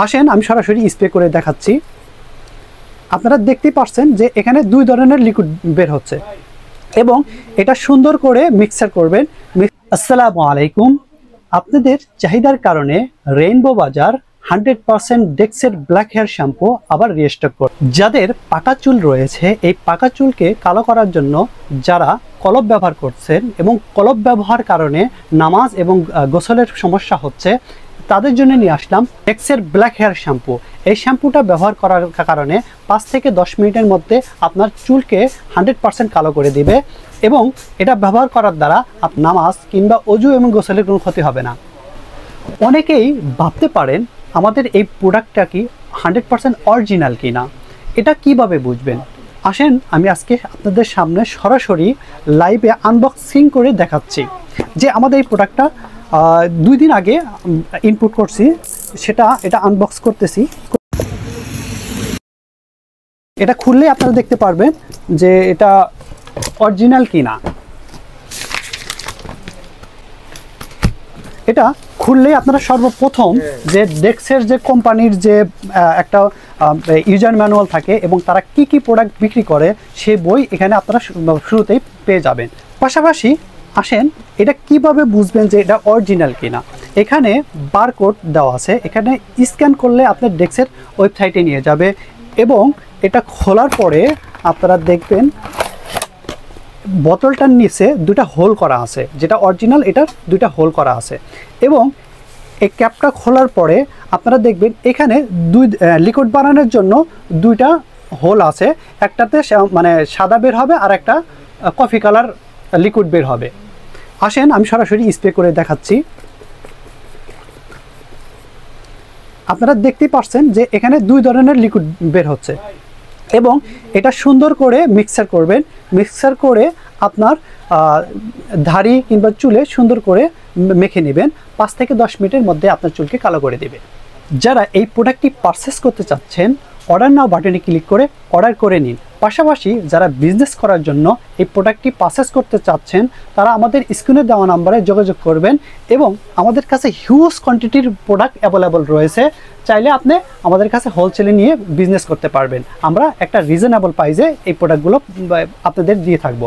আসেন আমি সরাসরি স্প্রে করে দেখাচ্ছি। আপনারা দেখতেই পাচ্ছেন যে এখানে দুই ধরনের লিকুইড বের হচ্ছে এবং এটা সুন্দর করে মিক্সার করবেন। আসসালামু আলাইকুম। আপনাদের চাহিদার কারণে রেইনবো বাজার 100% ডেক্সের ব্ল্যাক হেয়ার শ্যাম্পু আবার রিস্টক করে। যাদের পাকা চুল রয়েছে, এই পাকা চুলকে কালো করার জন্য যারা কলপ ব্যবহার করছেন এবং কলপ ব্যবহার কারণে নামাজ এবং গোসলের সমস্যা হচ্ছে, তাদের জন্য নিয়ে আসলাম ডেক্সের ব্ল্যাক হেয়ার শ্যাম্পু। এই শ্যাম্পুটা ব্যবহার করার কারণে 5 থেকে 10 মিনিটের মধ্যে আপনার চুলকে 100% কালো করে দিবে এবং এটা ব্যবহার করার দ্বারা নামাজ কিংবা অজু এবং গোসলের কোনো ক্ষতি হবে না। অনেকেই ভাবতে পারেন আমাদের এই প্রোডাক্টটা কি 100% অরিজিনাল কিনা, এটা কিভাবে বুঝবেন? আসেন আমি আজকে আপনাদের সামনে সরাসরি লাইভে আনবক্সিং করে দেখাচ্ছি যে আমাদের এই প্রোডাক্টটা 2 দিন আগে ইনপুট করছি, এটা আনবক্স করতেছি। এটা খুললে আপনারা দেখতে পারবেন যে এটা অরিজিনাল কিনা। এটা খুললে আপনারা সর্বপ্রথম যে ডেক্সের যে কোম্পানির যে একটা ইউজার ম্যানুয়াল থাকে এবং তারা কি কি প্রোডাক্ট বিক্রি করে সেই বই এখানে আপনারা শুরুতেই পেয়ে যাবেন। পাশাপাশি আসেন এটা কিভাবে বুঝবেন যে এটা অরিজিনাল কিনা। এখানে বারকোড দেওয়া আছে, এখানে স্ক্যান করলে আপনার ডেক্সের ওয়েবসাইটে নিয়ে যাবে এবং এটা খোলার পরে আপনারা দেখবেন বোতলটার নিচে 2টা হোল করা আছে, যেটা অরিজিনাল এটার 2টা হোল করা আছে এবং এই ক্যাপটা খোলার পরে আপনারা দেখবেন এখানে লিকুইড বানানোর জন্য 2টা হোল আছে, একটাতে মানে সাদা বের হবে আর একটা কফি কালার লিকুইড বের হবে। আসেন আমি সরাসরি স্প্রে করে দেখাচ্ছি। আপনারা দেখতেই পাচ্ছেন যে এখানে 2 ধরনের লিকুইড বের হচ্ছে এবং এটা সুন্দর করে মিক্সার করবেন। মিক্সার করে আপনার দাড়ি কিংবা চুলে সুন্দর করে মেখে নেবেন। 5 থেকে 10 মিনিটের মধ্যে আপনার চুলকে কালো করে দেবে। যারা এই প্রোডাক্টটি পারচেস করতে চাচ্ছেন, অর্ডার নাও বাটনে ক্লিক করে অর্ডার করে নিন। পাশাপাশি যারা বিজনেস করার জন্য এই প্রোডাক্টটি পারচেস করতে চাচ্ছেন, তারা আমাদের স্ক্রিনে দেওয়া নাম্বারে যোগাযোগ করবেন এবং আমাদের কাছে হিউজ কোয়ান্টিটির প্রোডাক্ট অ্যাভেলেবল রয়েছে। চাইলে আপনি আমাদের কাছে হোলসেলে নিয়ে বিজনেস করতে পারবেন। আমরা একটা রিজনেবল প্রাইসে এই প্রোডাক্টগুলো আপনাদের দিয়ে থাকবো।